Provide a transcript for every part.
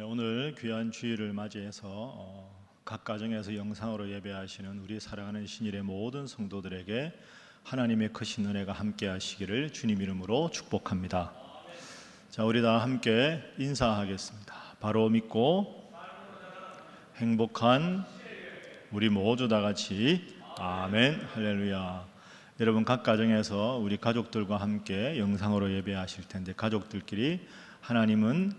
오늘 귀한 주일을 맞이해서 각 가정에서 영상으로 예배하시는 우리 사랑하는 신일의 모든 성도들에게 하나님의 크신 은혜가 함께 하시기를 주님 이름으로 축복합니다. 자, 우리 다 함께 인사하겠습니다. 바로 믿고 행복한 우리 모두 다 같이 아멘 할렐루야. 여러분 각 가정에서 우리 가족들과 함께 영상으로 예배하실 텐데, 가족들끼리 하나님은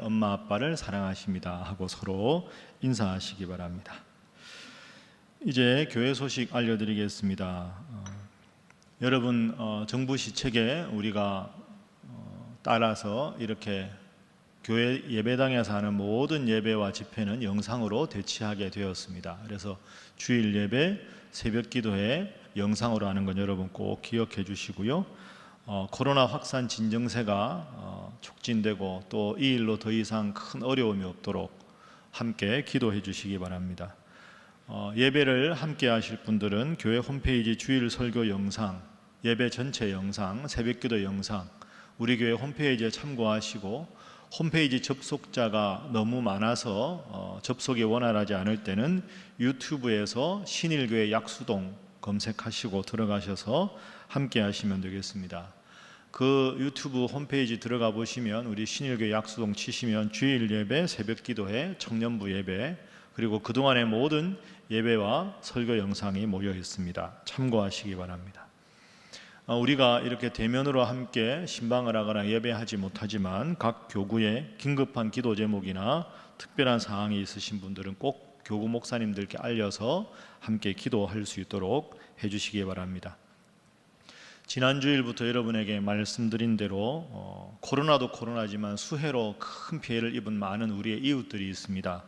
엄마 아빠를 사랑하십니다 하고 서로 인사하시기 바랍니다. 이제 교회 소식 알려드리겠습니다. 여러분 정부 시책에 우리가 따라서 이렇게 교회 예배당에서 하는 모든 예배와 집회는 영상으로 대치하게 되었습니다. 그래서 주일 예배, 새벽 기도회 영상으로 하는 건 여러분 꼭 기억해 주시고요. 코로나 확산 진정세가 촉진되고 또 이 일로 더 이상 큰 어려움이 없도록 함께 기도해 주시기 바랍니다. 예배를 함께 하실 분들은 교회 홈페이지 주일 설교 영상, 예배 전체 영상, 새벽기도 영상 우리 교회 홈페이지에 참고하시고, 홈페이지 접속자가 너무 많아서 접속이 원활하지 않을 때는 유튜브에서 신일교회 약수동 검색하시고 들어가셔서 함께 하시면 되겠습니다. 그 유튜브 홈페이지 들어가 보시면 우리 신일교회 약수동 치시면 주일 예배, 새벽 기도회, 청년부 예배, 그리고 그동안의 모든 예배와 설교 영상이 모여 있습니다. 참고하시기 바랍니다. 우리가 이렇게 대면으로 함께 신방을 하거나 예배하지 못하지만 각 교구에 긴급한 기도 제목이나 특별한 사항이 있으신 분들은 꼭 교구 목사님들께 알려서 함께 기도할 수 있도록 해주시기 바랍니다. 지난 주일부터 여러분에게 말씀드린 대로 코로나도 코로나지만 수해로 큰 피해를 입은 많은 우리의 이웃들이 있습니다.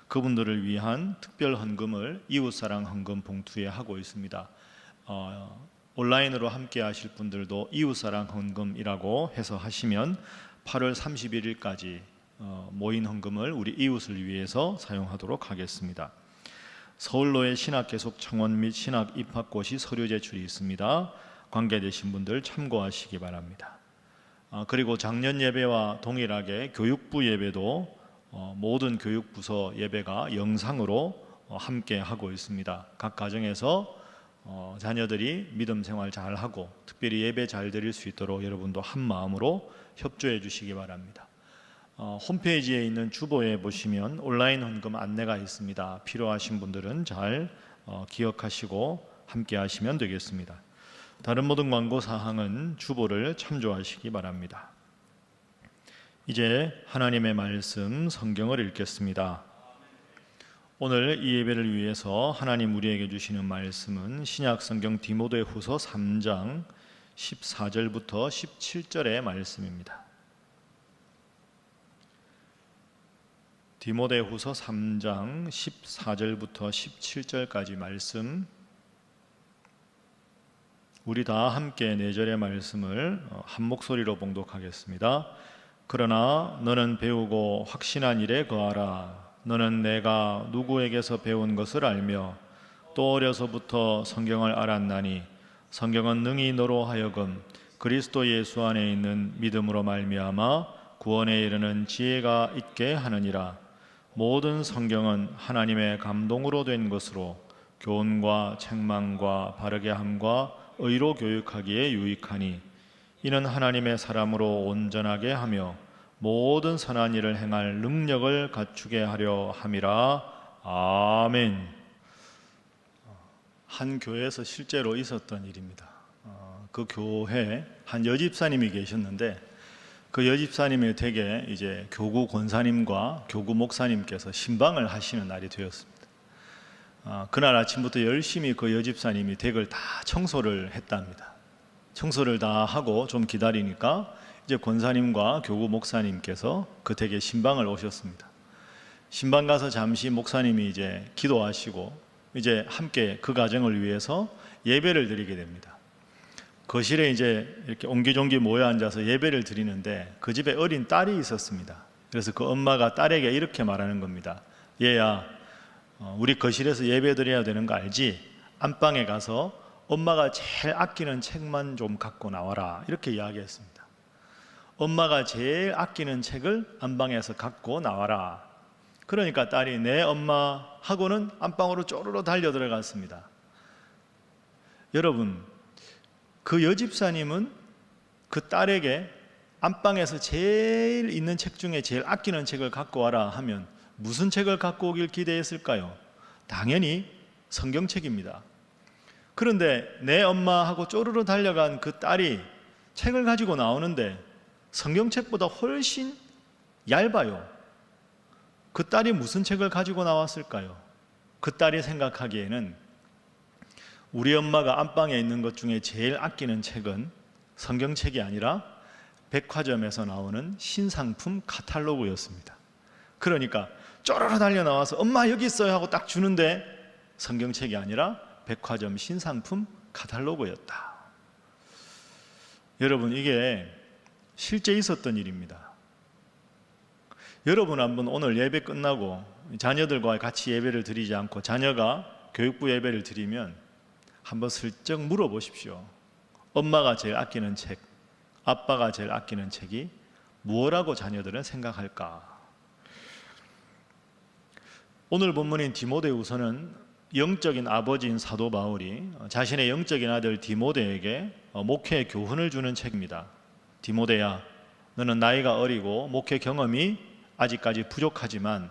그분들을 위한 특별 헌금을 이웃사랑 헌금 봉투에 하고 있습니다. 온라인으로 함께 하실 분들도 이웃사랑 헌금이라고 해서 하시면 8월 31일까지 모인 헌금을 우리 이웃을 위해서 사용하도록 하겠습니다. 서울로의 신학개속 청원 및 신학 입학고시 서류 제출이 있습니다. 관계되신 분들 참고하시기 바랍니다. 그리고 작년 예배와 동일하게 교육부 예배도 모든 교육부서 예배가 영상으로 함께 하고 있습니다. 각 가정에서 자녀들이 믿음 생활 잘하고 특별히 예배 잘 드릴 수 있도록 여러분도 한 마음으로 협조해 주시기 바랍니다. 홈페이지에 있는 주보에 보시면 온라인 헌금 안내가 있습니다. 필요하신 분들은 잘 기억하시고 함께 하시면 되겠습니다. 다른 모든 광고 사항은 주보를 참조하시기 바랍니다. 이제 하나님의 말씀 성경을 읽겠습니다. 오늘 이 예배를 위해서 하나님 우리에게 주시는 말씀은 신약 성경 디모데후서 3장 14절부터 17절의 말씀입니다. 디모데후서 3장 14절부터 17절까지 말씀, 우리 다 함께 4절의 말씀을 한 목소리로 봉독하겠습니다. 그러나 너는 배우고 확신한 일에 거하라. 너는 내가 누구에게서 배운 것을 알며 또 어려서부터 성경을 알았나니 성경은 능히 너로 하여금 그리스도 예수 안에 있는 믿음으로 말미암아 구원에 이르는 지혜가 있게 하느니라. 모든 성경은 하나님의 감동으로 된 것으로 교훈과 책망과 바르게 함과 의로 교육하기에 유익하니 이는 하나님의 사람으로 온전하게 하며 모든 선한 일을 행할 능력을 갖추게 하려 함이라. 아멘. 한 교회에서 실제로 있었던 일입니다. 그 교회에 한 여집사님이 계셨는데, 그 여집사님의 댁에 이제 교구 권사님과 교구 목사님께서 신방을 하시는 날이 되었습니다. 그날 아침부터 열심히 그 여집사님이 댁을 다 청소를 했답니다. 청소를 다 하고 좀 기다리니까 이제 권사님과 교구 목사님께서 그 댁에 신방을 오셨습니다. 신방 가서 잠시 목사님이 이제 기도하시고 이제 함께 그 가정을 위해서 예배를 드리게 됩니다. 거실에 이제 이렇게 옹기종기 모여 앉아서 예배를 드리는데 그 집에 어린 딸이 있었습니다. 그래서 그 엄마가 딸에게 이렇게 말하는 겁니다. 얘야, 우리 거실에서 예배 드려야 되는 거 알지? 안방에 가서 엄마가 제일 아끼는 책만 좀 갖고 나와라. 이렇게 이야기했습니다. 엄마가 제일 아끼는 책을 안방에서 갖고 나와라. 그러니까 딸이 내 엄마 하고는 안방으로 쪼르르 달려 들어갔습니다. 여러분, 그 여집사님은 그 딸에게 안방에서 제일 있는 책 중에 제일 아끼는 책을 갖고 와라 하면 무슨 책을 갖고 오길 기대했을까요? 당연히 성경책입니다. 그런데 내 엄마하고 쪼르르 달려간 그 딸이 책을 가지고 나오는데 성경책보다 훨씬 얇아요. 그 딸이 무슨 책을 가지고 나왔을까요? 그 딸이 생각하기에는 우리 엄마가 안방에 있는 것 중에 제일 아끼는 책은 성경책이 아니라 백화점에서 나오는 신상품 카탈로그였습니다. 그러니까 쪼르르 달려 나와서 엄마 여기 있어요 하고 딱 주는데 성경책이 아니라 백화점 신상품 카탈로그였다. 여러분, 이게 실제 있었던 일입니다. 여러분 한번 오늘 예배 끝나고 자녀들과 같이 예배를 드리지 않고 자녀가 교육부 예배를 드리면 한번 슬쩍 물어보십시오. 엄마가 제일 아끼는 책, 아빠가 제일 아끼는 책이 무엇라고 자녀들은 생각할까? 오늘 본문인 디모데후서는 영적인 아버지인 사도 바울이 자신의 영적인 아들 디모데에게 목회 교훈을 주는 책입니다. 디모데야, 너는 나이가 어리고 목회 경험이 아직까지 부족하지만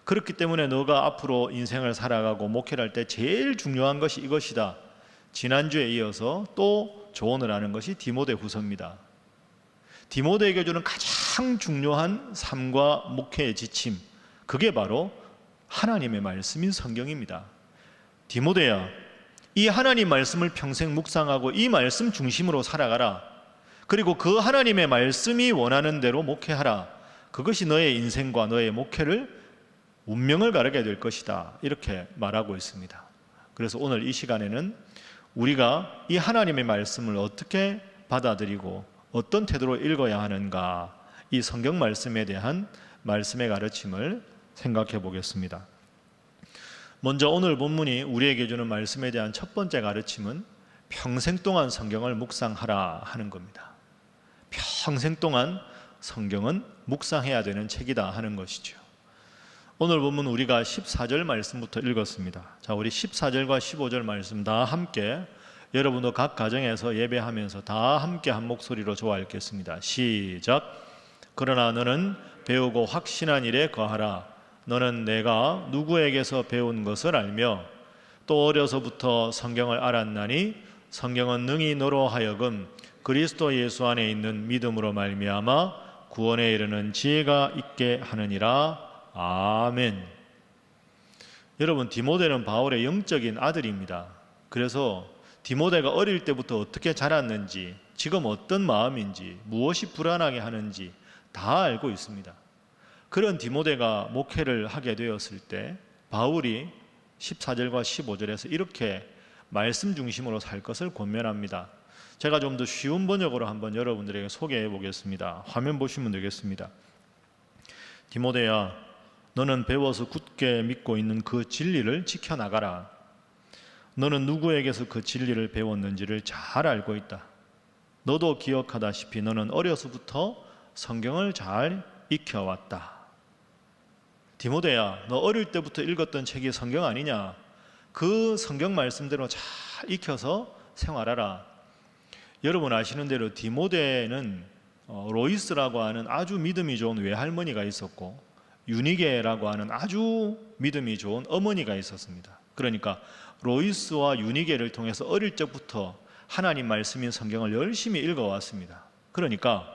그렇기 때문에 너가 앞으로 인생을 살아가고 목회를 할 때 제일 중요한 것이 이것이다. 지난주에 이어서 또 조언을 하는 것이 디모데후서입니다. 디모데에게 주는 가장 중요한 삶과 목회의 지침, 그게 바로 하나님의 말씀인 성경입니다. 디모데야, 이 하나님 말씀을 평생 묵상하고 이 말씀 중심으로 살아가라. 그리고 그 하나님의 말씀이 원하는 대로 목회하라. 그것이 너의 인생과 너의 목회를 운명을 가르게 될 것이다. 이렇게 말하고 있습니다. 그래서 오늘 이 시간에는 우리가 이 하나님의 말씀을 어떻게 받아들이고 어떤 태도로 읽어야 하는가, 이 성경 말씀에 대한 말씀의 가르침을 생각해 보겠습니다. 먼저 오늘 본문이 우리에게 주는 말씀에 대한 첫 번째 가르침은 평생 동안 성경을 묵상하라 하는 겁니다. 평생 동안 성경은 묵상해야 되는 책이다 하는 것이죠. 오늘 본문 우리가 14절 말씀부터 읽었습니다. 자, 우리 14절과 15절 말씀 다 함께, 여러분도 각 가정에서 예배하면서 다 함께 한 목소리로 저와 읽겠습니다. 시작. 그러나 너는 배우고 확신한 일에 거하라. 너는 내가 누구에게서 배운 것을 알며 또 어려서부터 성경을 알았나니 성경은 능히 너로 하여금 그리스도 예수 안에 있는 믿음으로 말미암아 구원에 이르는 지혜가 있게 하느니라. 아멘. 여러분, 디모데는 바울의 영적인 아들입니다. 그래서 디모데가 어릴 때부터 어떻게 자랐는지, 지금 어떤 마음인지, 무엇이 불안하게 하는지 다 알고 있습니다. 그런 디모데가 목회를 하게 되었을 때 바울이 14절과 15절에서 이렇게 말씀 중심으로 살 것을 권면합니다. 제가 좀 더 쉬운 번역으로 한번 여러분들에게 소개해 보겠습니다. 화면 보시면 되겠습니다. 디모데야, 너는 배워서 굳게 믿고 있는 그 진리를 지켜나가라. 너는 누구에게서 그 진리를 배웠는지를 잘 알고 있다. 너도 기억하다시피 너는 어려서부터 성경을 잘 익혀왔다. 디모데야, 너 어릴 때부터 읽었던 책이 성경 아니냐? 그 성경 말씀대로 잘 익혀서 생활하라. 여러분 아시는 대로 디모데는 로이스라고 하는 아주 믿음이 좋은 외할머니가 있었고 유니게라고 하는 아주 믿음이 좋은 어머니가 있었습니다. 그러니까 로이스와 유니게를 통해서 어릴 적부터 하나님 말씀인 성경을 열심히 읽어왔습니다. 그러니까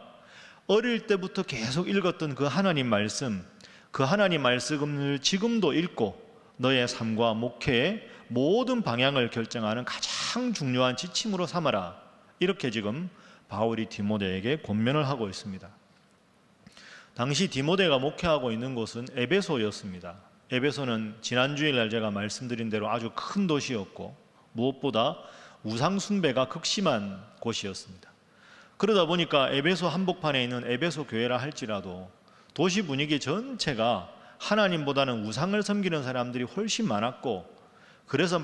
어릴 때부터 계속 읽었던 그 하나님 말씀, 그 하나님 말씀을 지금도 읽고 너의 삶과 목회의 모든 방향을 결정하는 가장 중요한 지침으로 삼아라. 이렇게 지금 바울이 디모데에게 권면을 하고 있습니다. 당시 디모데가 목회하고 있는 곳은 에베소였습니다. 에베소는 지난 주일날 제가 말씀드린 대로 아주 큰 도시였고 무엇보다 우상 숭배가 극심한 곳이었습니다. 그러다 보니까 에베소 한복판에 있는 에베소 교회라 할지라도 도시 분위기 전체가 하나님보다는 우상을 섬기는 사람들이 훨씬 많았고, 그래서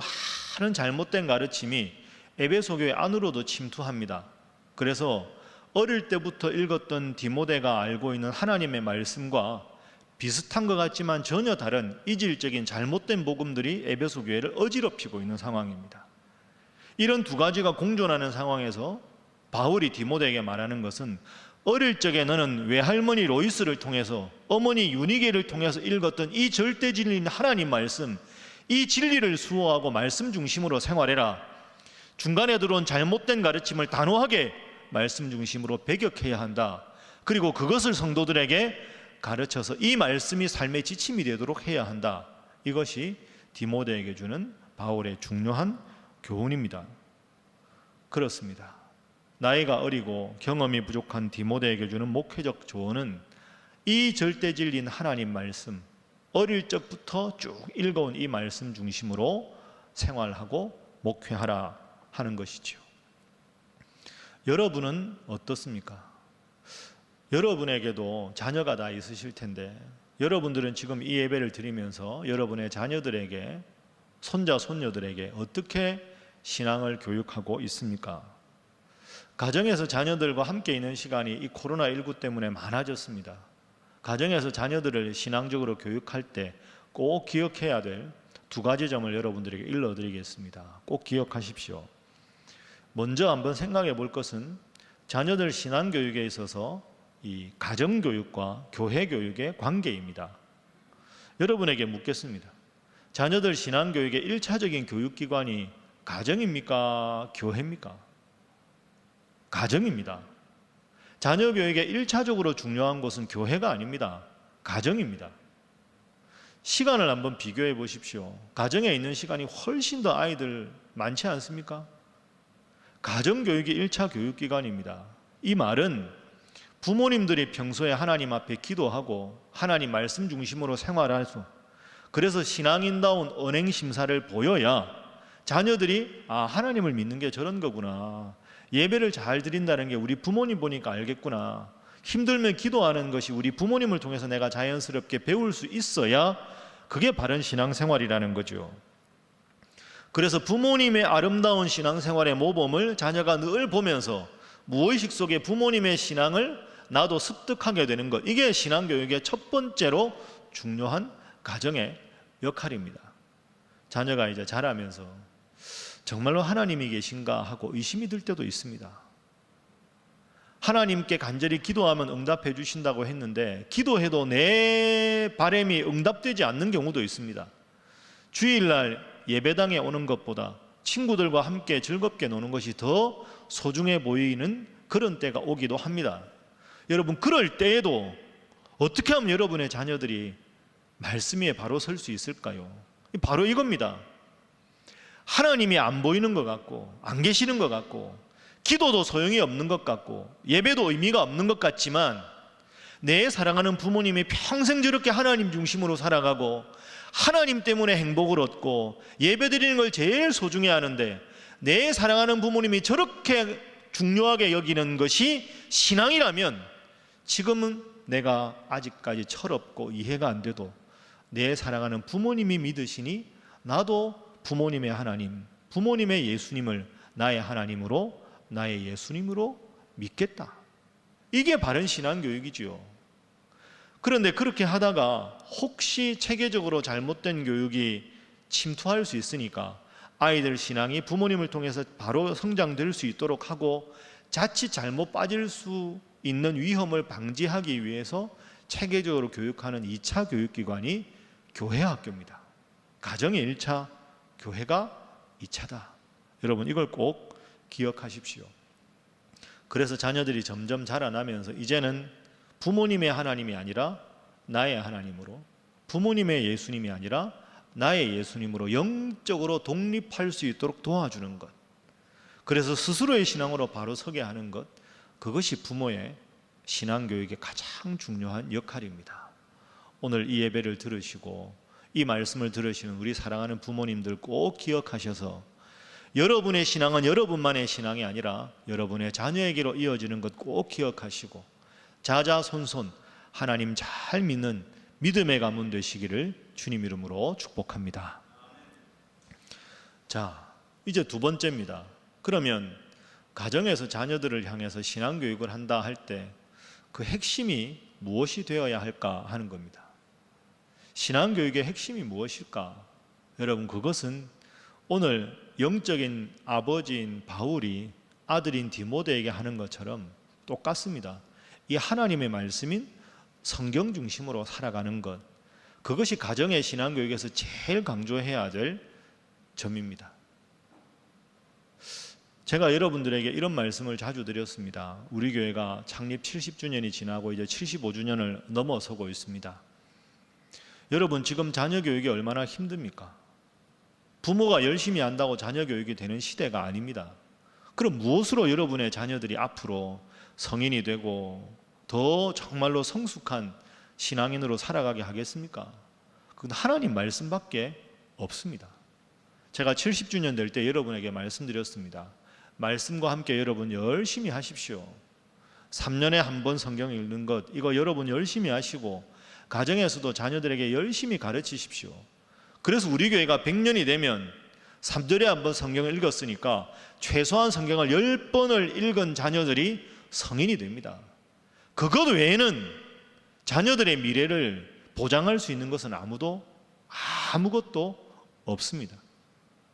많은 잘못된 가르침이 에베소 교회 안으로도 침투합니다. 그래서 어릴 때부터 읽었던 디모데가 알고 있는 하나님의 말씀과 비슷한 것 같지만 전혀 다른 이질적인 잘못된 복음들이 에베소 교회를 어지럽히고 있는 상황입니다. 이런 두 가지가 공존하는 상황에서 바울이 디모데에게 말하는 것은 어릴 적에 너는 외할머니 로이스를 통해서 어머니 유니게를 통해서 읽었던 이 절대 진리인 하나님 말씀, 이 진리를 수호하고 말씀 중심으로 생활해라. 중간에 들어온 잘못된 가르침을 단호하게 말씀 중심으로 배격해야 한다. 그리고 그것을 성도들에게 가르쳐서 이 말씀이 삶의 지침이 되도록 해야 한다. 이것이 디모데에게 주는 바울의 중요한 교훈입니다. 그렇습니다. 나이가 어리고 경험이 부족한 디모데에게 주는 목회적 조언은 이 절대 진리인 하나님 말씀, 어릴 적부터 쭉 읽어온 이 말씀 중심으로 생활하고 목회하라 하는 것이지요. 여러분은 어떻습니까? 여러분에게도 자녀가 다 있으실 텐데 여러분들은 지금 이 예배를 드리면서 여러분의 자녀들에게, 손자, 손녀들에게 어떻게 신앙을 교육하고 있습니까? 가정에서 자녀들과 함께 있는 시간이 이 코로나19 때문에 많아졌습니다. 가정에서 자녀들을 신앙적으로 교육할 때 꼭 기억해야 될 두 가지 점을 여러분들에게 일러드리겠습니다. 꼭 기억하십시오. 먼저 한번 생각해 볼 것은 자녀들 신앙교육에 있어서 이 가정교육과 교회교육의 관계입니다. 여러분에게 묻겠습니다. 자녀들 신앙교육의 1차적인 교육기관이 가정입니까? 교회입니까? 가정입니다. 자녀 교육에 1차적으로 중요한 것은 교회가 아닙니다. 가정입니다. 시간을 한번 비교해 보십시오. 가정에 있는 시간이 훨씬 더 아이들 많지 않습니까? 가정교육이 1차 교육기관입니다. 이 말은 부모님들이 평소에 하나님 앞에 기도하고 하나님 말씀 중심으로 생활하고, 그래서 신앙인다운 언행심사를 보여야 자녀들이 하나님을 믿는 게 저런 거구나, 예배를 잘 드린다는 게 우리 부모님 보니까 알겠구나, 힘들면 기도하는 것이 우리 부모님을 통해서 내가 자연스럽게 배울 수 있어야 그게 바른 신앙생활이라는 거죠. 그래서 부모님의 아름다운 신앙생활의 모범을 자녀가 늘 보면서 무의식 속에 부모님의 신앙을 나도 습득하게 되는 것, 이게 신앙교육의 첫 번째로 중요한 가정의 역할입니다. 자녀가 이제 자라면서 정말로 하나님이 계신가 하고 의심이 들 때도 있습니다. 하나님께 간절히 기도하면 응답해 주신다고 했는데 기도해도 내 바람이 응답되지 않는 경우도 있습니다. 주일날 예배당에 오는 것보다 친구들과 함께 즐겁게 노는 것이 더 소중해 보이는 그런 때가 오기도 합니다. 여러분, 그럴 때에도 어떻게 하면 여러분의 자녀들이 말씀 위에 바로 설 수 있을까요? 바로 이겁니다. 하나님이 안 보이는 것 같고 안 계시는 것 같고 기도도 소용이 없는 것 같고 예배도 의미가 없는 것 같지만 내 사랑하는 부모님이 평생 저렇게 하나님 중심으로 살아가고 하나님 때문에 행복을 얻고 예배드리는 걸 제일 소중히 하는데 내 사랑하는 부모님이 저렇게 중요하게 여기는 것이 신앙이라면 지금은 내가 아직까지 철없고 이해가 안 돼도 내 사랑하는 부모님이 믿으시니 나도 부모님의 하나님, 부모님의 예수님을 나의 하나님으로, 나의 예수님으로 믿겠다. 이게 바른 신앙교육이지요. 그런데 그렇게 하다가 혹시 체계적으로 잘못된 교육이 침투할 수 있으니까 아이들 신앙이 부모님을 통해서 바로 성장될 수 있도록 하고 자칫 잘못 빠질 수 있는 위험을 방지하기 위해서 체계적으로 교육하는 2차 교육기관이 교회 학교입니다. 가정이 1차, 교회가 2차다. 여러분, 이걸 꼭 기억하십시오. 그래서 자녀들이 점점 자라나면서 이제는 부모님의 하나님이 아니라 나의 하나님으로, 부모님의 예수님이 아니라 나의 예수님으로 영적으로 독립할 수 있도록 도와주는 것, 그래서 스스로의 신앙으로 바로 서게 하는 것, 그것이 부모의 신앙교육의 가장 중요한 역할입니다. 오늘 이 예배를 들으시고 이 말씀을 들으시는 우리 사랑하는 부모님들 꼭 기억하셔서 여러분의 신앙은 여러분만의 신앙이 아니라 여러분의 자녀에게로 이어지는 것 꼭 기억하시고 자자손손 하나님 잘 믿는 믿음의 가문 되시기를 주님 이름으로 축복합니다. 자, 이제 두 번째입니다. 그러면 가정에서 자녀들을 향해서 신앙교육을 한다 할 때 그 핵심이 무엇이 되어야 할까 하는 겁니다. 신앙교육의 핵심이 무엇일까? 여러분, 그것은 오늘 영적인 아버지인 바울이 아들인 디모데에게 하는 것처럼 똑같습니다. 이 하나님의 말씀인 성경 중심으로 살아가는 것, 그것이 가정의 신앙교육에서 제일 강조해야 될 점입니다. 제가 여러분들에게 이런 말씀을 자주 드렸습니다. 우리 교회가 창립 70주년이 지나고 이제 75주년을 넘어서고 있습니다. 여러분, 지금 자녀 교육이 얼마나 힘듭니까? 부모가 열심히 한다고 자녀 교육이 되는 시대가 아닙니다. 그럼 무엇으로 여러분의 자녀들이 앞으로 성인이 되고 더 정말로 성숙한 신앙인으로 살아가게 하겠습니까? 그건 하나님 말씀밖에 없습니다. 제가 70주년 될 때 여러분에게 말씀드렸습니다. 말씀과 함께 여러분 열심히 하십시오. 3년에 한 번 성경 읽는 것, 이거 여러분 열심히 하시고 가정에서도 자녀들에게 열심히 가르치십시오. 그래서 우리 교회가 100년이 되면 3절에 한 번 성경을 읽었으니까 최소한 성경을 10번을 읽은 자녀들이 성인이 됩니다. 그것 외에는 자녀들의 미래를 보장할 수 있는 것은 아무것도 없습니다.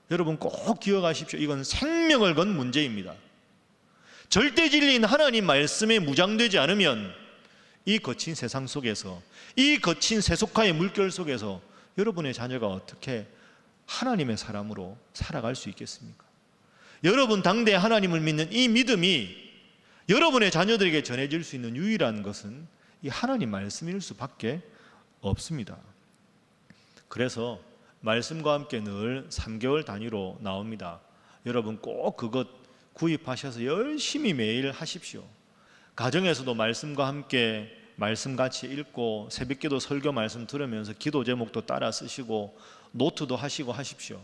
여러분 꼭 기억하십시오. 이건 생명을 건 문제입니다. 절대 진리인 하나님 말씀에 무장되지 않으면 이 거친 세상 속에서, 이 거친 세속화의 물결 속에서 여러분의 자녀가 어떻게 하나님의 사람으로 살아갈 수 있겠습니까? 여러분 당대 하나님을 믿는 이 믿음이 여러분의 자녀들에게 전해질 수 있는 유일한 것은 이 하나님 말씀일 수밖에 없습니다. 그래서 말씀과 함께 늘 3개월 단위로 나옵니다. 여러분 꼭 그것 구입하셔서 열심히 매일 하십시오. 가정에서도 말씀과 함께 말씀 같이 읽고 새벽기도 설교 말씀 들으면서 기도 제목도 따라 쓰시고 노트도 하시고 하십시오.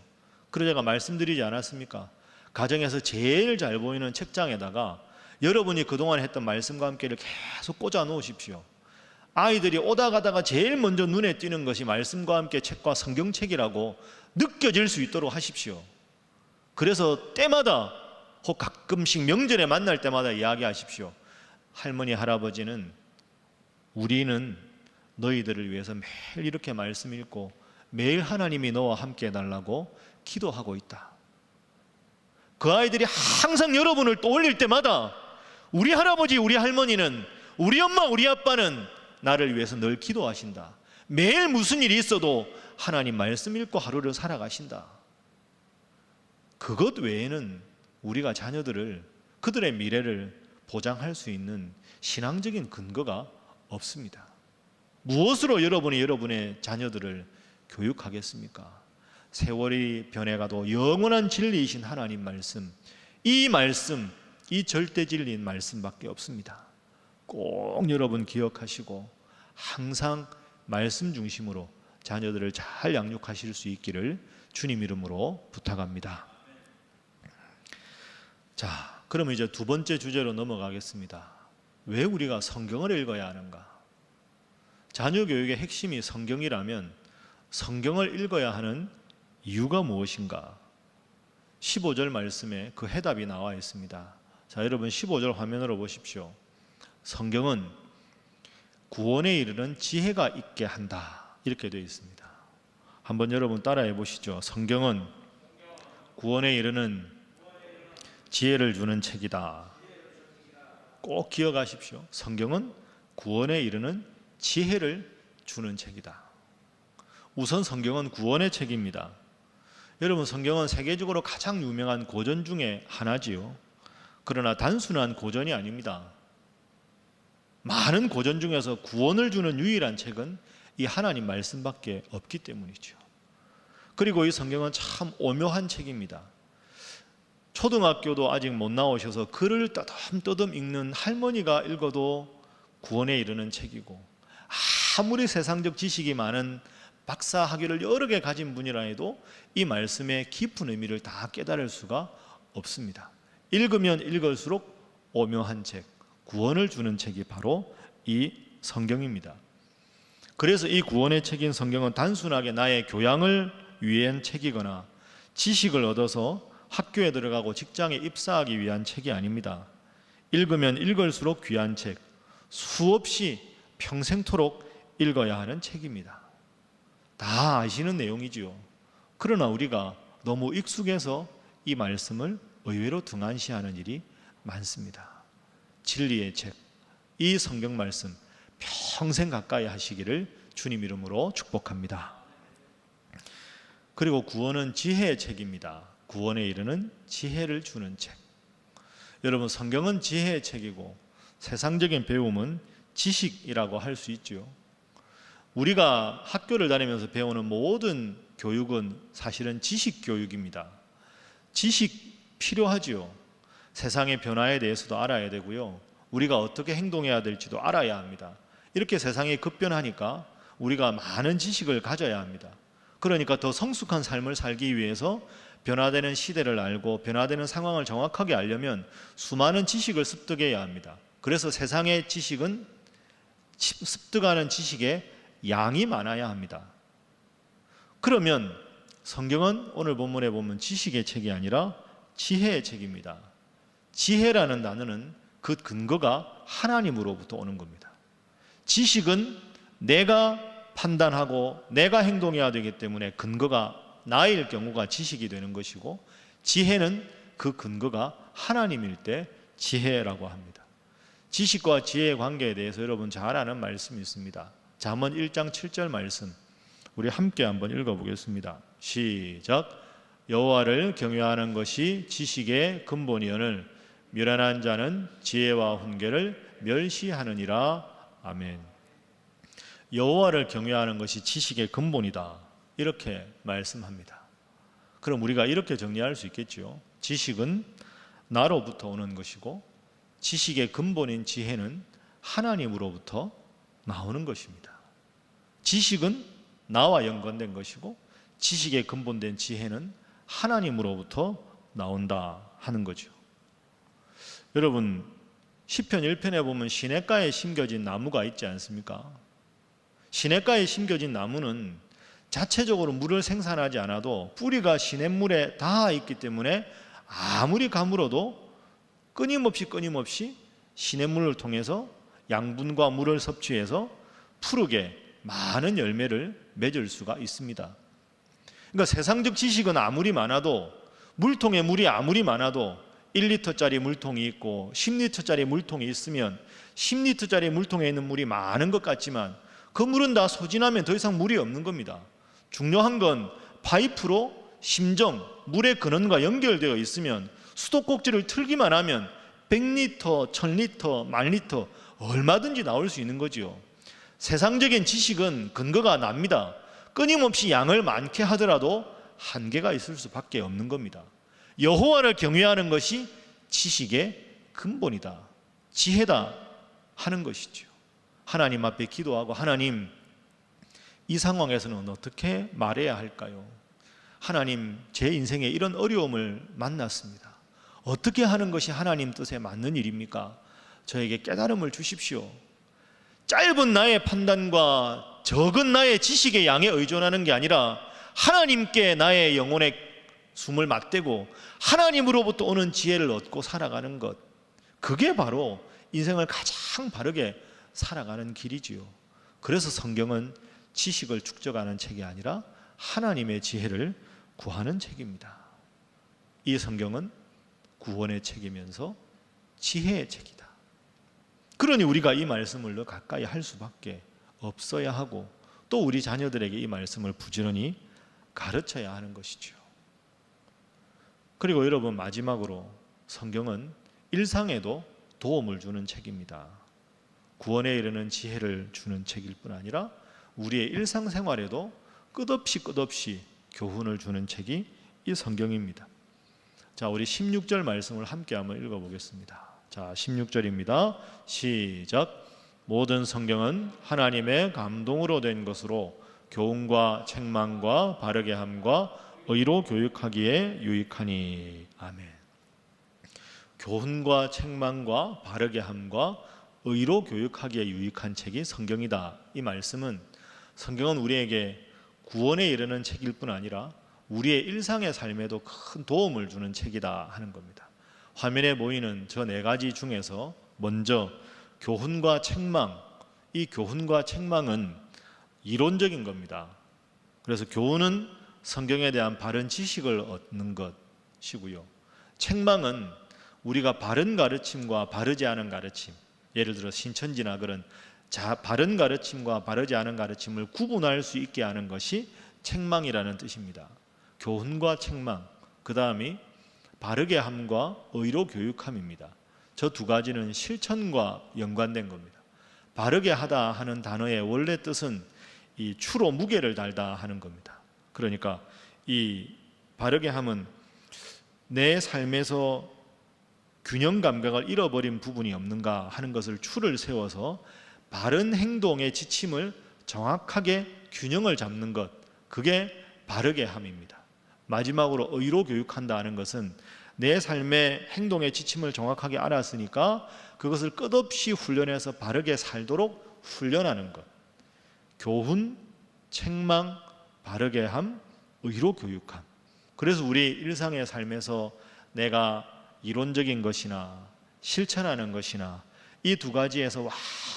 그래서 제가 말씀드리지 않았습니까? 가정에서 제일 잘 보이는 책장에다가 여러분이 그동안 했던 말씀과 함께를 계속 꽂아 놓으십시오. 아이들이 오다 가다가 제일 먼저 눈에 띄는 것이 말씀과 함께 책과 성경책이라고 느껴질 수 있도록 하십시오. 그래서 때마다 혹 가끔씩 명절에 만날 때마다 이야기하십시오. 할머니, 할아버지는 우리는 너희들을 위해서 매일 이렇게 말씀 읽고 매일 하나님이 너와 함께 해달라고 기도하고 있다. 그 아이들이 항상 여러분을 떠올릴 때마다 우리 할아버지, 우리 할머니는, 우리 엄마, 우리 아빠는 나를 위해서 늘 기도하신다. 매일 무슨 일이 있어도 하나님 말씀 읽고 하루를 살아가신다. 그것 외에는 우리가 자녀들을, 그들의 미래를 보장할 수 있는 신앙적인 근거가 없습니다. 무엇으로 여러분이 여러분의 자녀들을 교육하겠습니까? 세월이 변해가도 영원한 진리이신 하나님 말씀, 이 말씀, 이 절대 진리인 말씀밖에 없습니다. 꼭 여러분 기억하시고 항상 말씀 중심으로 자녀들을 잘 양육하실 수 있기를 주님 이름으로 부탁합니다. 자, 그러면 이제 두 번째 주제로 넘어가겠습니다. 왜 우리가 성경을 읽어야 하는가? 자녀 교육의 핵심이 성경이라면 성경을 읽어야 하는 이유가 무엇인가? 15절 말씀에 그 해답이 나와 있습니다. 자, 여러분 15절 화면으로 보십시오. 성경은 구원에 이르는 지혜가 있게 한다, 이렇게 되어 있습니다. 한번 여러분 따라해 보시죠. 성경은 구원에 이르는 지혜를 주는 책이다. 꼭 기억하십시오. 성경은 구원에 이르는 지혜를 주는 책이다. 우선 성경은 구원의 책입니다. 여러분, 성경은 세계적으로 가장 유명한 고전 중에 하나지요. 그러나 단순한 고전이 아닙니다. 많은 고전 중에서 구원을 주는 유일한 책은 이 하나님 말씀밖에 없기 때문이죠. 그리고 이 성경은 참 오묘한 책입니다. 초등학교도 아직 못 나오셔서 글을 떠듬떠듬 읽는 할머니가 읽어도 구원에 이르는 책이고, 아무리 세상적 지식이 많은 박사 학위를 여러 개 가진 분이라 해도 이 말씀의 깊은 의미를 다 깨달을 수가 없습니다. 읽으면 읽을수록 오묘한 책, 구원을 주는 책이 바로 이 성경입니다. 그래서 이 구원의 책인 성경은 단순하게 나의 교양을 위한 책이거나 지식을 얻어서 학교에 들어가고 직장에 입사하기 위한 책이 아닙니다. 읽으면 읽을수록 귀한 책, 수없이 평생토록 읽어야 하는 책입니다. 다 아시는 내용이지요. 그러나 우리가 너무 익숙해서 이 말씀을 의외로 등한시하는 일이 많습니다. 진리의 책, 이 성경 말씀 평생 가까이 하시기를 주님 이름으로 축복합니다. 그리고 구원은 지혜의 책입니다. 구원에 이르는 지혜를 주는 책. 여러분, 성경은 지혜의 책이고 세상적인 배움은 지식이라고 할 수 있죠. 우리가 학교를 다니면서 배우는 모든 교육은 사실은 지식 교육입니다. 지식 필요하지요. 세상의 변화에 대해서도 알아야 되고요. 우리가 어떻게 행동해야 될지도 알아야 합니다. 이렇게 세상이 급변하니까 우리가 많은 지식을 가져야 합니다. 그러니까 더 성숙한 삶을 살기 위해서 변화되는 시대를 알고 변화되는 상황을 정확하게 알려면 수많은 지식을 습득해야 합니다. 그래서 세상의 지식은 습득하는 지식의 양이 많아야 합니다. 그러면 성경은 오늘 본문에 보면 지식의 책이 아니라 지혜의 책입니다. 지혜라는 단어는 그 근거가 하나님으로부터 오는 겁니다. 지식은 내가 판단하고 내가 행동해야 되기 때문에 근거가 나일 경우가 지식이 되는 것이고, 지혜는 그 근거가 하나님일 때 지혜라고 합니다. 지식과 지혜의 관계에 대해서 여러분 잘 아는 말씀이 있습니다. 잠언 1장 7절 말씀 우리 함께 한번 읽어보겠습니다. 시작. 여호와를 경외하는 것이 지식의 근본이오늘 미련한 자는 지혜와 훈계를 멸시하느니라. 아멘. 여호와를 경외하는 것이 지식의 근본이다, 이렇게 말씀합니다. 그럼 우리가 이렇게 정리할 수 있겠죠. 지식은 나로부터 오는 것이고 지식의 근본인 지혜는 하나님으로부터 나오는 것입니다. 지식은 나와 연관된 것이고 지식의 근본된 지혜는 하나님으로부터 나온다 하는 거죠. 여러분, 시편 1편에 보면 시냇가에 심겨진 나무가 있지 않습니까? 시냇가에 심겨진 나무는 자체적으로 물을 생산하지 않아도 뿌리가 시냇물에 닿아 있기 때문에 아무리 가물어도 끊임없이 시냇물을 통해서 양분과 물을 섭취해서 푸르게 많은 열매를 맺을 수가 있습니다. 그러니까 세상적 지식은 아무리 많아도, 물통에 물이 아무리 많아도 1리터짜리 물통이 있고 10리터짜리 물통이 있으면 10리터짜리 물통에 있는 물이 많은 것 같지만 그 물은 다 소진하면 더 이상 물이 없는 겁니다. 중요한 건 파이프로 심정, 물의 근원과 연결되어 있으면 수도꼭지를 틀기만 하면 100리터, 1000리터, 10,000리터 얼마든지 나올 수 있는 거지요. 세상적인 지식은 근거가 납니다. 끊임없이 양을 많게 하더라도 한계가 있을 수밖에 없는 겁니다. 여호와를 경외하는 것이 지식의 근본이다, 지혜다 하는 것이죠. 하나님 앞에 기도하고, 하나님, 이 상황에서는 어떻게 말해야 할까요? 하나님, 제 인생에 이런 어려움을 만났습니다. 어떻게 하는 것이 하나님 뜻에 맞는 일입니까? 저에게 깨달음을 주십시오. 짧은 나의 판단과 적은 나의 지식의 양에 의존하는 게 아니라 하나님께 나의 영혼의 숨을 맞대고 하나님으로부터 오는 지혜를 얻고 살아가는 것, 그게 바로 인생을 가장 바르게 살아가는 길이지요. 그래서 성경은 지식을 축적하는 책이 아니라 하나님의 지혜를 구하는 책입니다. 이 성경은 구원의 책이면서 지혜의 책이다. 그러니 우리가 이 말씀을 더 가까이 할 수밖에 없어야 하고, 또 우리 자녀들에게 이 말씀을 부지런히 가르쳐야 하는 것이죠. 그리고 여러분, 마지막으로 성경은 일상에도 도움을 주는 책입니다. 구원에 이르는 지혜를 주는 책일 뿐 아니라 우리의 일상생활에도 끝없이 교훈을 주는 책이 이 성경입니다. 자, 우리 16절 말씀을 함께 한번 읽어보겠습니다. 자, 16절입니다. 시작. 모든 성경은 하나님의 감동으로 된 것으로 교훈과 책망과 바르게 함과 의로 교육하기에 유익하니. 아멘. 교훈과 책망과 바르게 함과 의로 교육하기에 유익한 책이 성경이다. 이 말씀은 성경은 우리에게 구원에 이르는 책일 뿐 아니라 우리의 일상의 삶에도 큰 도움을 주는 책이다 하는 겁니다. 화면에 보이는 저 4가지 중에서 먼저 교훈과 책망, 이 교훈과 책망은 이론적인 겁니다. 그래서 교훈은 성경에 대한 바른 지식을 얻는 것이고요. 책망은 우리가 바른 가르침과 바르지 않은 가르침, 예를 들어 신천지나 그런 바른 가르침과 바르지 않은 가르침을 구분할 수 있게 하는 것이 책망이라는 뜻입니다. 교훈과 책망, 그 다음이 바르게 함과 의로 교육함입니다. 저 2가지는 실천과 연관된 겁니다. 바르게 하다 하는 단어의 원래 뜻은 이 추로 무게를 달다 하는 겁니다. 그러니까 이 바르게 함은 내 삶에서 균형 감각을 잃어버린 부분이 없는가 하는 것을 추를 세워서 바른 행동의 지침을 정확하게 균형을 잡는 것, 그게 바르게 함입니다. 마지막으로 의로 교육한다 하는 것은 내 삶의 행동의 지침을 정확하게 알았으니까 그것을 끝없이 훈련해서 바르게 살도록 훈련하는 것. 교훈, 책망, 바르게 함, 의로 교육함. 그래서 우리 일상의 삶에서 내가 이론적인 것이나 실천하는 것이나 이 2가지에서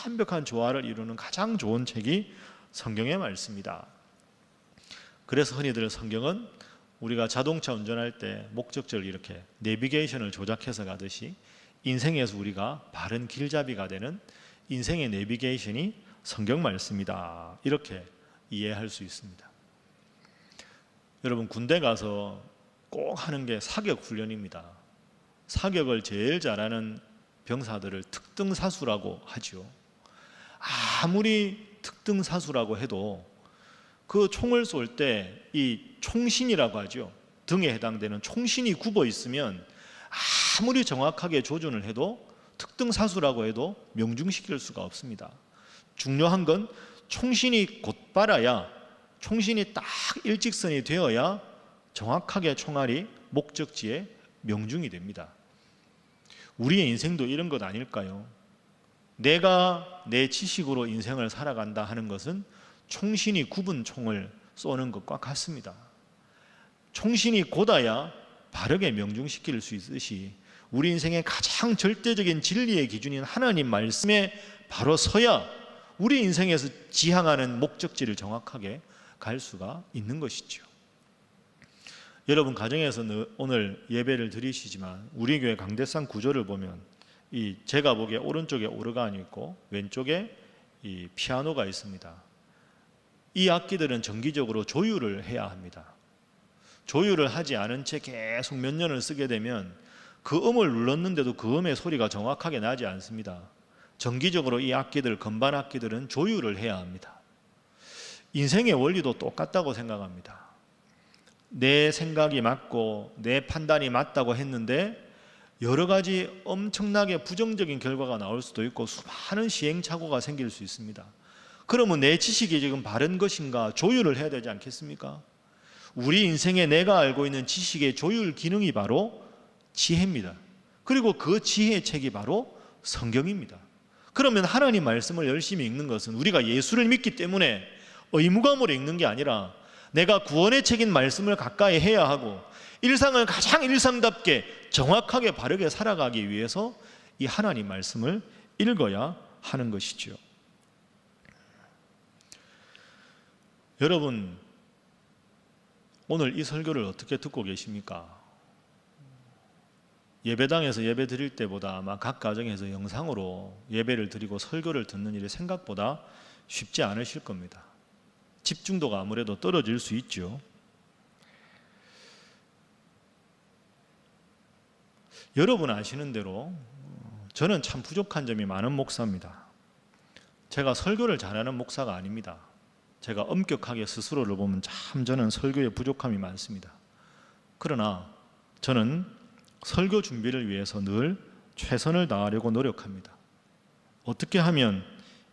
완벽한 조화를 이루는 가장 좋은 책이 성경의 말씀이다. 그래서 흔히들 성경은 우리가 자동차 운전할 때 목적지를 이렇게 내비게이션을 조작해서 가듯이 인생에서 우리가 바른 길잡이가 되는 인생의 내비게이션이 성경 말씀이다. 이렇게 이해할 수 있습니다. 여러분, 군대 가서 꼭 하는 게 사격 훈련입니다. 사격을 제일 잘하는 병사들을 특등사수라고 하죠. 아무리 특등사수라고 해도 그 총을 쏠 때 이 총신이라고 하죠. 등에 해당되는 총신이 굽어 있으면 아무리 정확하게 조준을 해도 특등사수라고 해도 명중시킬 수가 없습니다. 중요한 건 총신이 곧바라야, 총신이 딱 일직선이 되어야 정확하게 총알이 목적지에 명중이 됩니다. 우리의 인생도 이런 것 아닐까요? 내가 내 지식으로 인생을 살아간다 하는 것은 총신이 굽은 총을 쏘는 것과 같습니다. 총신이 곧아야 바르게 명중시킬 수 있듯이 우리 인생의 가장 절대적인 진리의 기준인 하나님 말씀에 바로 서야 우리 인생에서 지향하는 목적지를 정확하게 갈 수가 있는 것이죠. 여러분, 가정에서 오늘 예배를 드리시지만 우리 교회 강대상 구조를 보면 이 제가 보기에 오른쪽에 오르간이 있고 왼쪽에 이 피아노가 있습니다. 이 악기들은 정기적으로 조율을 해야 합니다. 조율을 하지 않은 채 계속 몇 년을 쓰게 되면 그 음을 눌렀는데도 그 음의 소리가 정확하게 나지 않습니다. 정기적으로 이 악기들, 건반 악기들은 조율을 해야 합니다. 인생의 원리도 똑같다고 생각합니다. 내 생각이 맞고 내 판단이 맞다고 했는데 여러 가지 엄청나게 부정적인 결과가 나올 수도 있고 수많은 시행착오가 생길 수 있습니다. 그러면 내 지식이 지금 바른 것인가 조율을 해야 되지 않겠습니까? 우리 인생에 내가 알고 있는 지식의 조율 기능이 바로 지혜입니다. 그리고 그 지혜의 책이 바로 성경입니다. 그러면 하나님 말씀을 열심히 읽는 것은 우리가 예수를 믿기 때문에 의무감으로 읽는 게 아니라 내가 구원의 책인 말씀을 가까이 해야 하고 일상을 가장 일상답게 정확하게 바르게 살아가기 위해서 이 하나님 말씀을 읽어야 하는 것이죠. 여러분, 오늘 이 설교를 어떻게 듣고 계십니까? 예배당에서 예배 드릴 때보다 아마 각 가정에서 영상으로 예배를 드리고 설교를 듣는 일이 생각보다 쉽지 않으실 겁니다. 집중도가 아무래도 떨어질 수 있죠. 여러분 아시는 대로 저는 참 부족한 점이 많은 목사입니다. 제가 설교를 잘하는 목사가 아닙니다. 제가 엄격하게 스스로를 보면 참 저는 설교에 부족함이 많습니다. 그러나 저는 설교 준비를 위해서 늘 최선을 다하려고 노력합니다. 어떻게 하면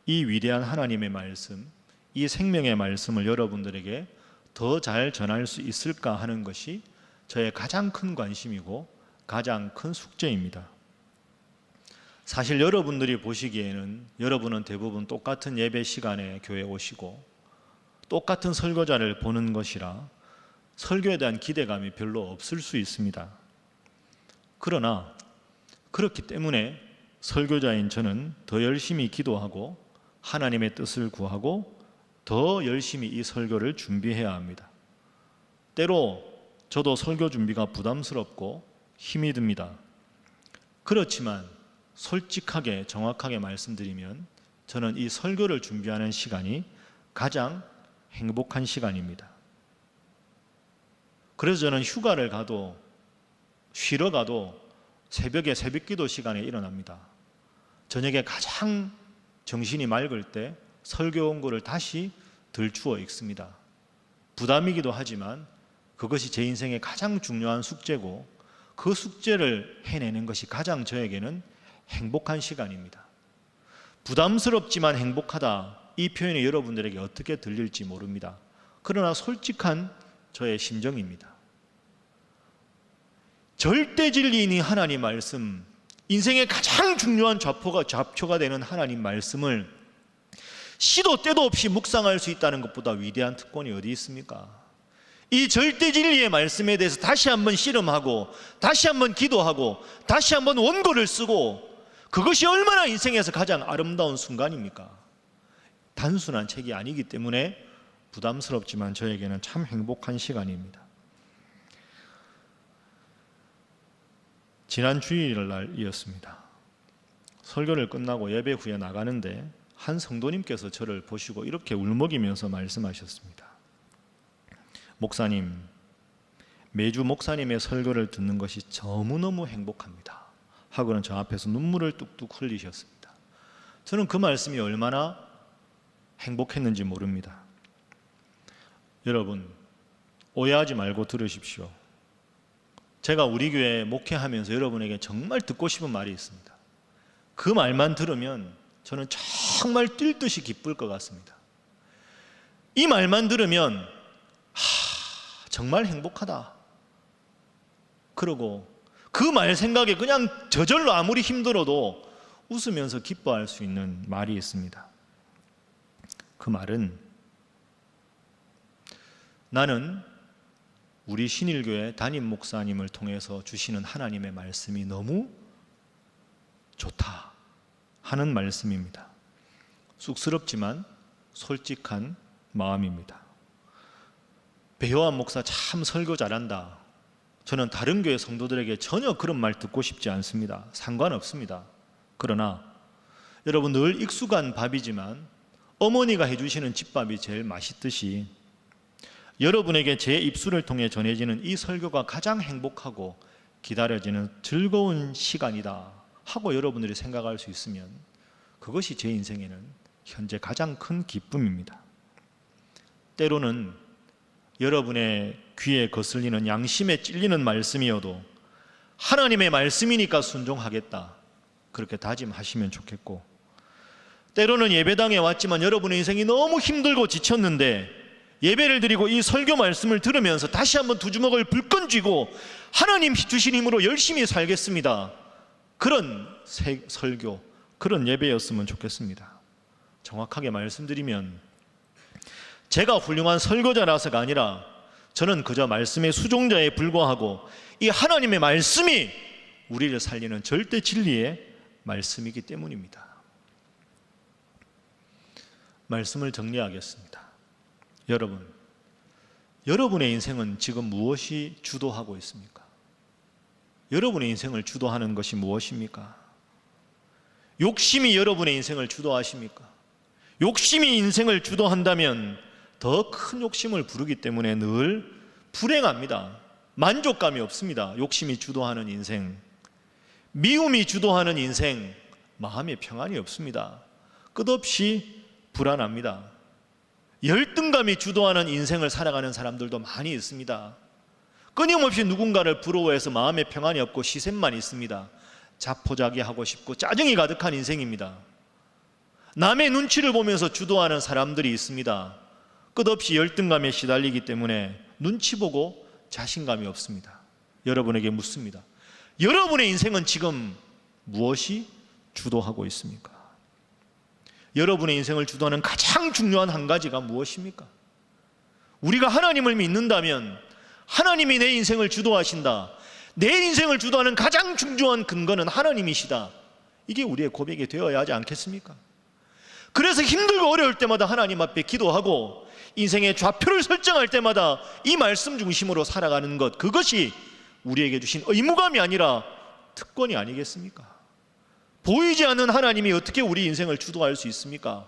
이 위대한 하나님의 말씀, 이 생명의 말씀을 여러분들에게 더 잘 전할 수 있을까 하는 것이 저의 가장 큰 관심이고 가장 큰 숙제입니다. 사실 여러분들이 보시기에는 여러분은 대부분 똑같은 예배 시간에 교회에 오시고 똑같은 설교자를 보는 것이라 설교에 대한 기대감이 별로 없을 수 있습니다. 그러나 그렇기 때문에 설교자인 저는 더 열심히 기도하고 하나님의 뜻을 구하고 더 열심히 이 설교를 준비해야 합니다. 때로 저도 설교 준비가 부담스럽고 힘이 듭니다. 그렇지만 솔직하게 정확하게 말씀드리면 저는 이 설교를 준비하는 시간이 가장 행복한 시간입니다. 그래서 저는 휴가를 가도 쉬러 가도 새벽에 새벽기도 시간에 일어납니다. 저녁에 가장 정신이 맑을 때 설교 원고를 다시 들추어 읽습니다. 부담이기도 하지만 그것이 제 인생의 가장 중요한 숙제고 그 숙제를 해내는 것이 가장 저에게는 행복한 시간입니다. 부담스럽지만 행복하다, 이 표현이 여러분들에게 어떻게 들릴지 모릅니다. 그러나 솔직한 저의 심정입니다. 절대 진리인 이 하나님 말씀, 인생의 가장 중요한 좌표가 되는 하나님 말씀을 시도 때도 없이 묵상할 수 있다는 것보다 위대한 특권이 어디 있습니까? 이 절대 진리의 말씀에 대해서 다시 한번 씨름하고 다시 한번 기도하고 다시 한번 원고를 쓰고, 그것이 얼마나 인생에서 가장 아름다운 순간입니까? 단순한 책이 아니기 때문에 부담스럽지만 저에게는 참 행복한 시간입니다. 지난 주일날이었습니다. 설교를 끝나고 예배 후에 나가는데 한 성도님께서 저를 보시고 이렇게 울먹이면서 말씀하셨습니다. 목사님, 매주 목사님의 설교를 듣는 것이 너무너무 행복합니다 하고는 저 앞에서 눈물을 뚝뚝 흘리셨습니다. 저는 그 말씀이 얼마나 행복했는지 모릅니다. 여러분, 오해하지 말고 들으십시오. 제가 우리 교회 목회하면서 여러분에게 정말 듣고 싶은 말이 있습니다. 그 말만 들으면 저는 정말 뛸 듯이 기쁠 것 같습니다. 이 말만 들으면 정말 행복하다, 그러고 그 말 생각에 그냥 저절로 아무리 힘들어도 웃으면서 기뻐할 수 있는 말이 있습니다. 그 말은, 나는 우리 신일교회 담임 목사님을 통해서 주시는 하나님의 말씀이 너무 좋다 하는 말씀입니다. 쑥스럽지만 솔직한 마음입니다. 배효한 목사 참 설교 잘한다, 저는 다른 교회 성도들에게 전혀 그런 말 듣고 싶지 않습니다. 상관없습니다. 그러나 여러분, 늘 익숙한 밥이지만 어머니가 해주시는 집밥이 제일 맛있듯이 여러분에게 제 입술을 통해 전해지는 이 설교가 가장 행복하고 기다려지는 즐거운 시간이다 하고 여러분들이 생각할 수 있으면 그것이 제 인생에는 현재 가장 큰 기쁨입니다. 때로는 여러분의 귀에 거슬리는 양심에 찔리는 말씀이어도 하나님의 말씀이니까 순종하겠다, 그렇게 다짐하시면 좋겠고, 때로는 예배당에 왔지만 여러분의 인생이 너무 힘들고 지쳤는데 예배를 드리고 이 설교 말씀을 들으면서 다시 한번 두 주먹을 불끈 쥐고 하나님 주신 힘으로 열심히 살겠습니다, 그런 설교, 그런 예배였으면 좋겠습니다. 정확하게 말씀드리면 제가 훌륭한 설교자라서가 아니라 저는 그저 말씀의 수종자에 불과하고 이 하나님의 말씀이 우리를 살리는 절대 진리의 말씀이기 때문입니다. 말씀을 정리하겠습니다. 여러분, 여러분의 인생은 지금 무엇이 주도하고 있습니까? 여러분의 인생을 주도하는 것이 무엇입니까? 욕심이 여러분의 인생을 주도하십니까? 욕심이 인생을 주도한다면 더 큰 욕심을 부르기 때문에 늘 불행합니다. 만족감이 없습니다. 욕심이 주도하는 인생, 미움이 주도하는 인생, 마음의 평안이 없습니다. 끝없이 불안합니다. 열등감이 주도하는 인생을 살아가는 사람들도 많이 있습니다. 끊임없이 누군가를 부러워해서 마음의 평안이 없고 시샘만 있습니다. 자포자기하고 싶고 짜증이 가득한 인생입니다. 남의 눈치를 보면서 주도하는 사람들이 있습니다. 끝없이 열등감에 시달리기 때문에 눈치 보고 자신감이 없습니다. 여러분에게 묻습니다. 여러분의 인생은 지금 무엇이 주도하고 있습니까? 여러분의 인생을 주도하는 가장 중요한 한 가지가 무엇입니까? 우리가 하나님을 믿는다면 하나님이 내 인생을 주도하신다. 내 인생을 주도하는 가장 중요한 근거는 하나님이시다. 이게 우리의 고백이 되어야 하지 않겠습니까? 그래서 힘들고 어려울 때마다 하나님 앞에 기도하고 인생의 좌표를 설정할 때마다 이 말씀 중심으로 살아가는 것, 그것이 우리에게 주신 의무감이 아니라 특권이 아니겠습니까? 보이지 않는 하나님이 어떻게 우리 인생을 주도할 수 있습니까?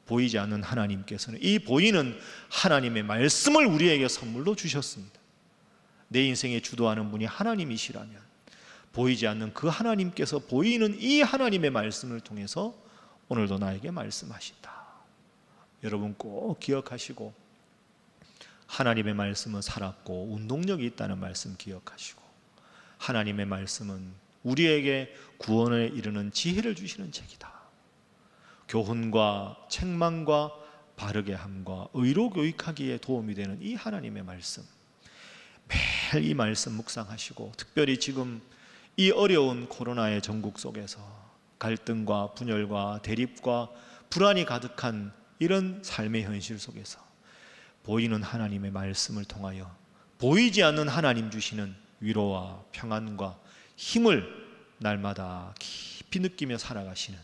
보이지 않는 하나님께서는 이 보이는 하나님의 말씀을 우리에게 선물로 주셨습니다. 내 인생에 주도하는 분이 하나님이시라면 보이지 않는 그 하나님께서 보이는 이 하나님의 말씀을 통해서 오늘도 나에게 말씀하신다. 여러분 꼭 기억하시고, 하나님의 말씀은 살았고 운동력이 있다는 말씀 기억하시고, 하나님의 말씀은 우리에게 구원에 이르는 지혜를 주시는 책이다. 교훈과 책망과 바르게 함과 의로 교육하기에 도움이 되는 이 하나님의 말씀, 매일 이 말씀 묵상하시고, 특별히 지금 이 어려운 코로나의 전국 속에서 갈등과 분열과 대립과 불안이 가득한 이런 삶의 현실 속에서 보이는 하나님의 말씀을 통하여 보이지 않는 하나님 주시는 위로와 평안과 힘을 날마다 깊이 느끼며 살아가시는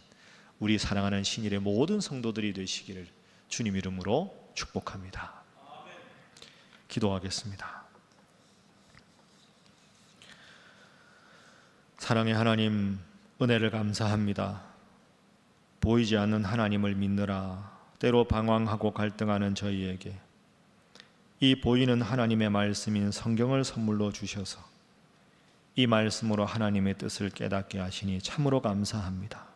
우리 사랑하는 신일의 모든 성도들이 되시기를 주님 이름으로 축복합니다. 기도하겠습니다. 사랑의 하나님, 은혜를 감사합니다. 보이지 않는 하나님을 믿느라 때로 방황하고 갈등하는 저희에게 이 보이는 하나님의 말씀인 성경을 선물로 주셔서 이 말씀으로 하나님의 뜻을 깨닫게 하시니 참으로 감사합니다.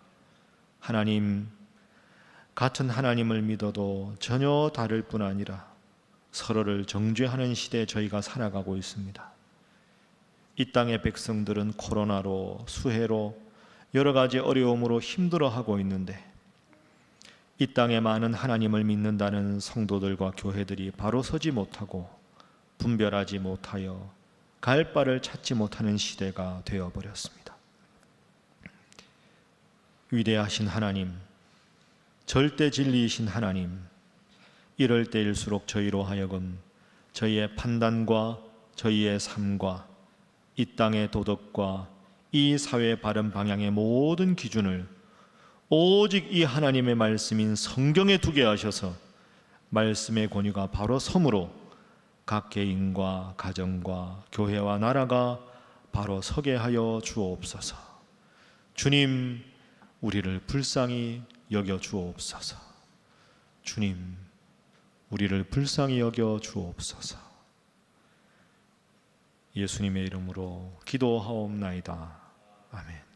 하나님, 같은 하나님을 믿어도 전혀 다를 뿐 아니라 서로를 정죄하는 시대에 저희가 살아가고 있습니다. 이 땅의 백성들은 코로나로, 수해로, 여러 가지 어려움으로 힘들어하고 있는데 이 땅에 많은 하나님을 믿는다는 성도들과 교회들이 바로 서지 못하고 분별하지 못하여 갈 바를 찾지 못하는 시대가 되어버렸습니다. 위대하신 하나님, 절대 진리이신 하나님, 이럴 때일수록 저희로 하여금 저희의 판단과 저희의 삶과 이 땅의 도덕과 이 사회의 바른 방향의 모든 기준을 오직 이 하나님의 말씀인 성경에 두게 하셔서 말씀의 권위가 바로 섬으로 각 개인과 가정과 교회와 나라가 바로 서게 하여 주옵소서. 주님, 우리를 불쌍히 여겨 주옵소서. 주님, 우리를 불쌍히 여겨 주옵소서. 예수님의 이름으로 기도하옵나이다. 아멘.